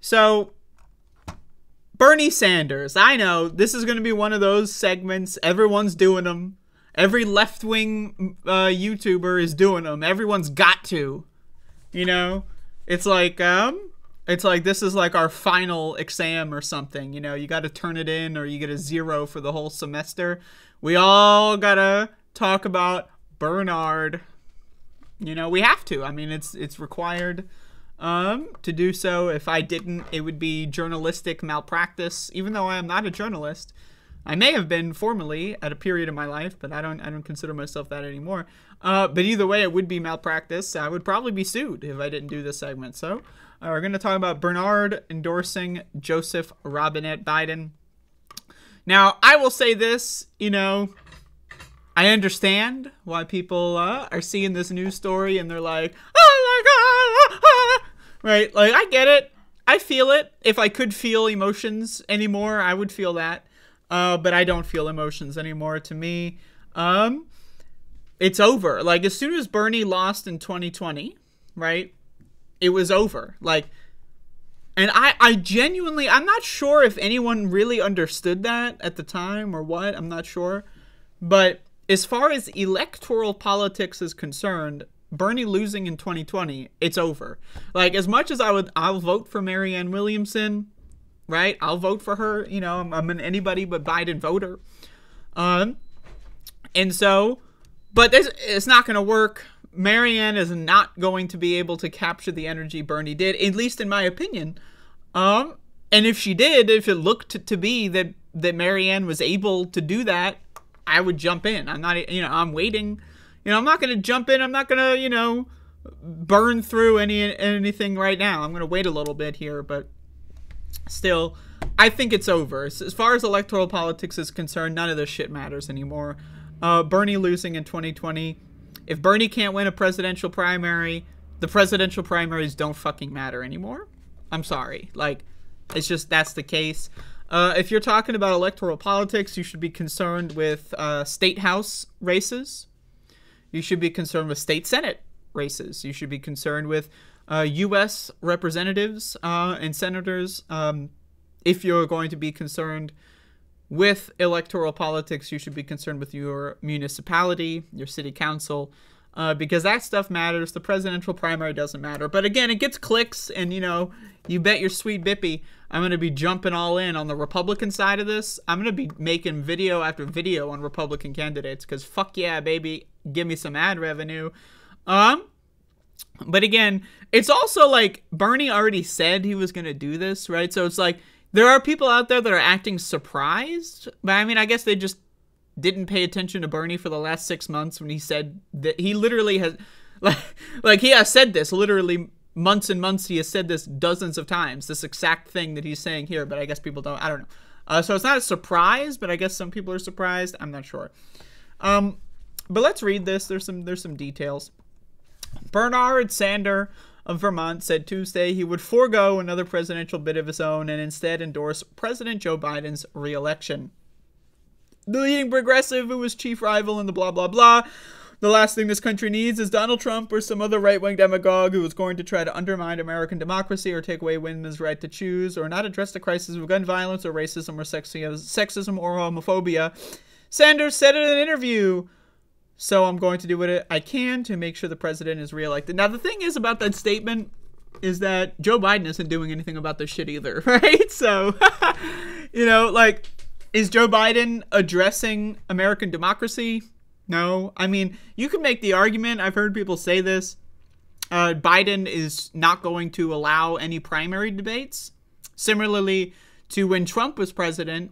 So, Bernie Sanders. I know this is going to be one of those segments. Everyone's doing them. Every left-wing YouTuber is doing them. Everyone's got to. You know? It's like this is like our final exam or something. You know, you got to turn it in or you get a 0 for the whole semester. We all got to talk about Bernard. You know, we have to. I mean, it's required to do so. If I didn't, it would be journalistic malpractice. Even though I am not a journalist, I may have been formerly at a period of my life, but I don't consider myself that anymore. But either way, it would be malpractice. I would probably be sued if I didn't do this segment. So we're going to talk about Bernard endorsing Joseph Robinette Biden. Now, I will say this, you know, I understand why people are seeing this news story and they're like, oh my God, right? Like, I get it. I feel it. If I could feel emotions anymore, I would feel that. But I don't feel emotions anymore. To me, it's over. Like, as soon as Bernie lost in 2020, right, it was over. Like, and I genuinely, I'm not sure if anyone really understood that at the time or what. I'm not sure. But as far as electoral politics is concerned, Bernie losing in 2020, it's over. Like, as much as I'll vote for Marianne Williamson, right? I'll vote for her. You know, I'm an anybody but Biden voter. And so, but it's not going to work. Marianne is not going to be able to capture the energy Bernie did, at least in my opinion. And if she did, if it looked to be that Marianne was able to do that, I would jump in. I'm not, you know, I'm waiting. You know, I'm not going to jump in. I'm not going to, you know, burn through anything right now. I'm going to wait a little bit here, but still, I think it's over. As far as electoral politics is concerned, none of this shit matters anymore. Bernie losing in 2020. If Bernie can't win a presidential primary, the presidential primaries don't fucking matter anymore. I'm sorry. Like, it's just, that's the case. If you're talking about electoral politics, you should be concerned with state house races. You should be concerned with state senate races. You should be concerned with U.S. representatives and senators. If you're going to be concerned with electoral politics, you should be concerned with your municipality, your city council, because that stuff matters. The presidential primary doesn't matter. But again, it gets clicks, and, you know, you bet your sweet bippy I'm going to be jumping all in on the Republican side of this. I'm going to be making video after video on Republican candidates, because fuck yeah, baby, give me some ad revenue. But again, it's also like Bernie already said he was going to do this, right? So it's like there are people out there that are acting surprised. But I mean, I guess they just didn't pay attention to Bernie for the last 6 months when he said that he literally has, like he has said this literally months and months. He has said this dozens of times, this exact thing that he's saying here. But I guess people don't, I don't know. So it's not a surprise, but I guess some people are surprised. I'm not sure. But let's read this. There's some details. Bernard Sanders of Vermont said Tuesday he would forego another presidential bid of his own and instead endorse President Joe Biden's re-election. The leading progressive, who was chief rival in the blah, blah, blah. The last thing this country needs is Donald Trump or some other right-wing demagogue who is going to try to undermine American democracy or take away women's right to choose or not address the crisis of gun violence or racism or sexism or homophobia. Sanders said in an interview, "So I'm going to do what I can to make sure the president is reelected." Now, the thing is about that statement is that Joe Biden isn't doing anything about this shit either, right? So, you know, like, is Joe Biden addressing American democracy? No. I mean, you can make the argument, I've heard people say this, Biden is not going to allow any primary debates. Similarly to when Trump was president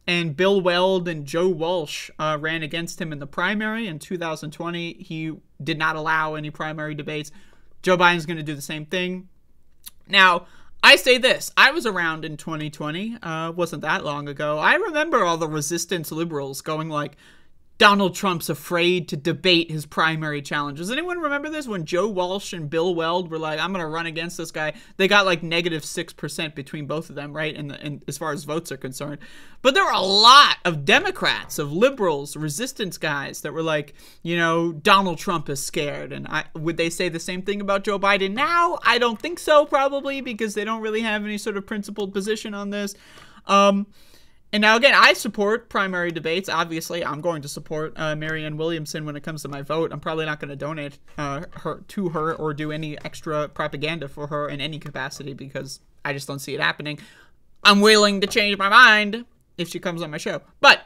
and Bill Weld and Joe Walsh ran against him in the primary in 2020, he did not allow any primary debates. Joe Biden's going to do the same thing. Now, I say this. I was around in 2020. Wasn't that long ago. I remember all the resistance liberals going like, Donald Trump's afraid to debate his primary challenge. Does anyone remember this? When Joe Walsh and Bill Weld were like, I'm going to run against this guy. They got like -6% between both of them, right? And as far as votes are concerned. But there were a lot of Democrats, of liberals, resistance guys that were like, you know, Donald Trump is scared. And would they say the same thing about Joe Biden now? I don't think so, probably, because they don't really have any sort of principled position on this. And now, again, I support primary debates. Obviously, I'm going to support Marianne Williamson when it comes to my vote. I'm probably not going to donate to her or do any extra propaganda for her in any capacity because I just don't see it happening. I'm willing to change my mind if she comes on my show. But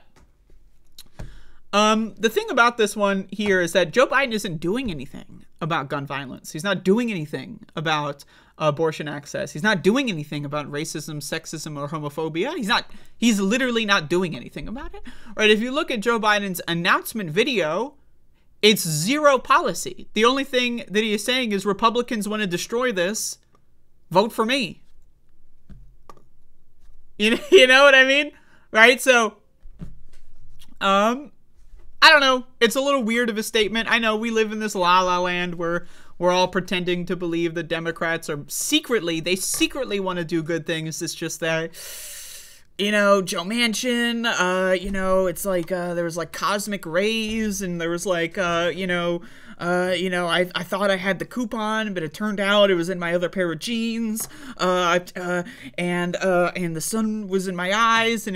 the thing about this one here is that Joe Biden isn't doing anything about gun violence. He's not doing anything about abortion access. He's not doing anything about racism, sexism, or homophobia. He's literally not doing anything about it. Right? If you look at Joe Biden's announcement video, it's zero policy. The only thing that he is saying is Republicans want to destroy this. Vote for me. You know what I mean? Right? So, I don't know. It's a little weird of a statement. I know we live in this la-la land where we're all pretending to believe that Democrats are secretly want to do good things. It's just that, you know, Joe Manchin, you know, it's like, there was like cosmic rays and there was like, you know, I thought I had the coupon, but it turned out it was in my other pair of jeans, and the sun was in my eyes,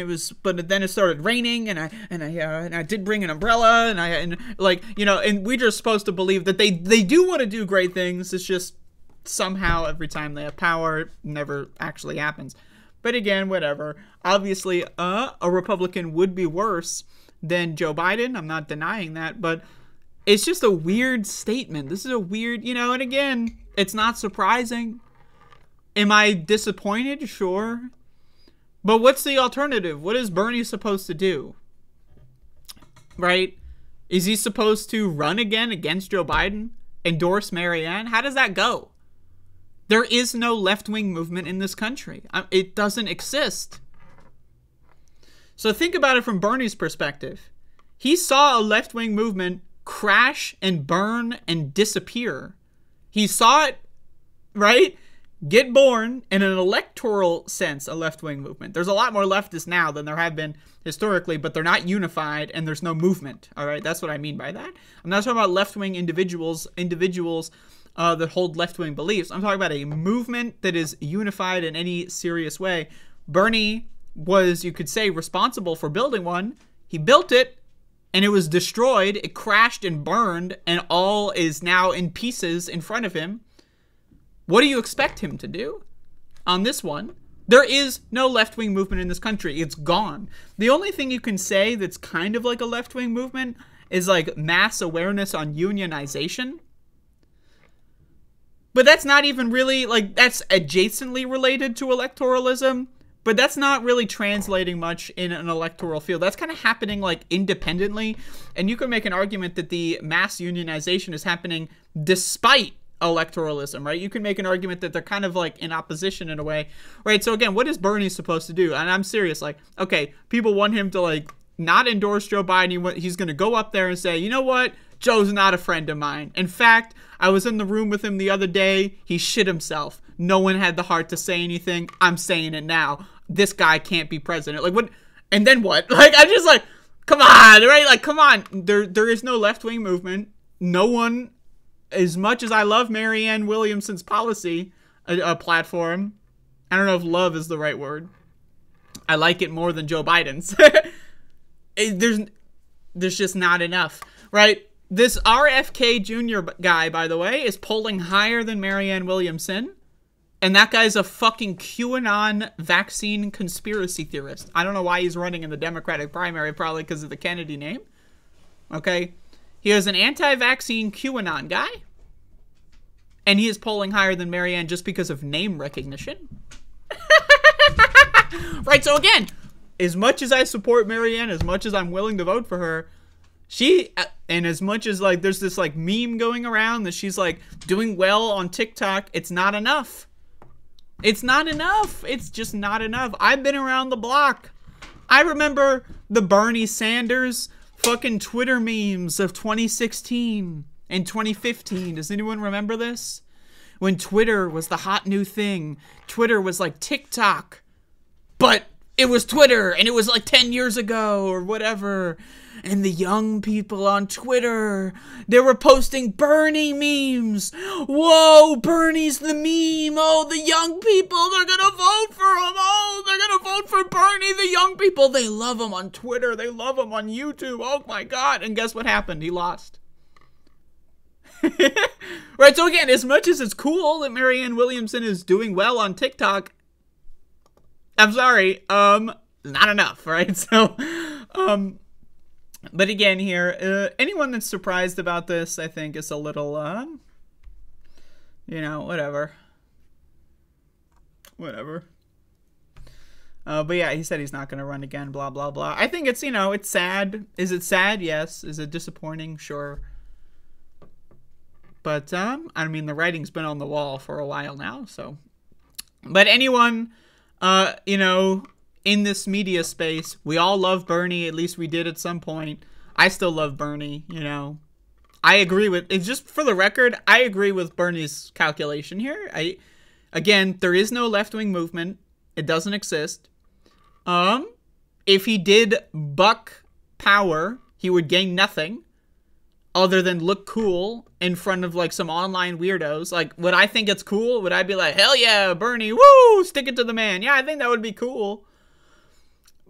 but then it started raining, and I did bring an umbrella, and like, you know, and we're just supposed to believe that they do want to do great things. It's just somehow every time they have power, it never actually happens. But again, whatever. Obviously, a Republican would be worse than Joe Biden. I'm not denying that, but it's just a weird statement. This is a weird, you know, and again, it's not surprising. Am I disappointed? Sure. But what's the alternative? What is Bernie supposed to do? Right? Is he supposed to run again against Joe Biden? Endorse Marianne? How does that go? There is no left-wing movement in this country. It doesn't exist. So think about it from Bernie's perspective. He saw a left-wing movement crash and burn and disappear. He saw it, right, get born in an electoral sense, a left-wing movement. There's a lot more leftists now than there have been historically, but they're not unified and there's no movement. All right, that's what I mean by that. I'm not talking about left-wing individuals that hold left-wing beliefs. I'm talking about a movement that is unified in any serious way. Bernie was, you could say, responsible for building one. He built it, and it was destroyed. It crashed and burned, and all is now in pieces in front of him. What do you expect him to do on this one? There is no left-wing movement in this country. It's gone. The only thing you can say that's kind of like a left-wing movement is like mass awareness on unionization. But that's not even really, like, that's adjacently related to electoralism. But that's not really translating much in an electoral field. That's kind of happening, like, independently. And you can make an argument that the mass unionization is happening despite electoralism, right? You can make an argument that they're kind of, like, in opposition in a way, right? So, again, what is Bernie supposed to do? And I'm serious. Like, okay, people want him to, like, not endorse Joe Biden. He's going to go up there and say, you know what? Joe's not a friend of mine. In fact, I was in the room with him the other day. He shit himself. No one had the heart to say anything. I'm saying it now. This guy can't be president. Like, what? And then what? Like, I'm just like, come on, right? Like, come on. There is no left-wing movement. No one, as much as I love Marianne Williamson's policy platform, I don't know if love is the right word. I like it more than Joe Biden's. There's just not enough, right? This RFK Jr. guy, by the way, is polling higher than Marianne Williamson. And that guy's a fucking QAnon vaccine conspiracy theorist. I don't know why he's running in the Democratic primary, probably because of the Kennedy name. Okay? He is an anti-vaccine QAnon guy. And he is polling higher than Marianne just because of name recognition. Right, so again, as much as I support Marianne, as much as I'm willing to vote for her, and as much as, like, there's this, like, meme going around that she's, like, doing well on TikTok, it's not enough. It's not enough. It's just not enough. I've been around the block. I remember the Bernie Sanders fucking Twitter memes of 2016 and 2015. Does anyone remember this? When Twitter was the hot new thing. Twitter was like TikTok, but it was Twitter, and it was like 10 years ago or whatever. And the young people on Twitter, they were posting Bernie memes. Whoa, Bernie's the meme. Oh, the young people, they're gonna vote for him. Oh, they're gonna vote for Bernie. The young people, they love him on Twitter. They love him on YouTube. Oh my God. And guess what happened? He lost. Right, so again, as much as it's cool that Marianne Williamson is doing well on TikTok, I'm sorry, not enough, right? So, but again here, anyone that's surprised about this, I think is a little, you know, whatever. But yeah, he said he's not going to run again, blah, blah, blah. I think it's, you know, it's sad. Is it sad? Yes. Is it disappointing? Sure. But, I mean, the writing's been on the wall for a while now, so. But anyone, you know, in this media space, we all love Bernie. At least we did at some point. I still love Bernie, you know. I agree with, it's just for the record, I agree with Bernie's calculation here. Again, there is no left-wing movement. It doesn't exist. If he did buck power, he would gain nothing other than look cool in front of, like, some online weirdos. Like, would I think it's cool? Would I be like, hell yeah, Bernie, woo, stick it to the man? Yeah, I think that would be cool.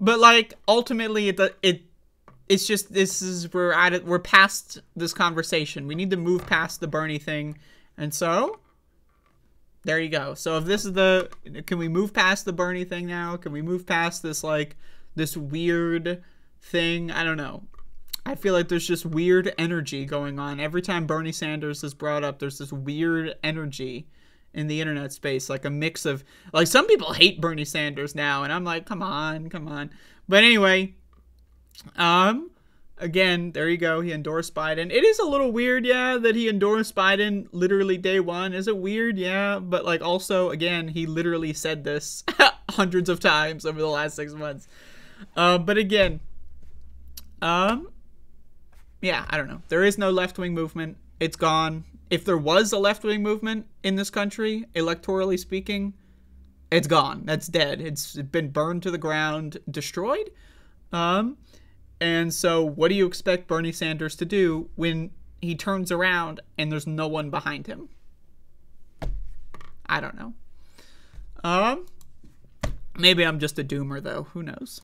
But, like, ultimately, it's just, we're past this conversation. We need to move past the Bernie thing. And so, there you go. So if this is can we move past the Bernie thing now? Can we move past this, like, this weird thing? I don't know. I feel like there's just weird energy going on. Every time Bernie Sanders is brought up, there's this weird energy in the internet space. Like a mix of, like, some people hate Bernie Sanders now, and I'm like, come on, come on. But anyway, again, there you go. He endorsed Biden. It is a little weird, yeah, that he endorsed Biden literally day one. Is it weird? Yeah. But, like, also, again, he literally said this hundreds of times over the last 6 months. But again, yeah, I don't know. There is no left-wing movement. It's gone. If there was a left-wing movement in this country, electorally speaking, it's gone. That's dead. It's been burned to the ground, destroyed. And so what do you expect Bernie Sanders to do when he turns around and there's no one behind him? I don't know. Maybe I'm just a doomer, though. Who knows?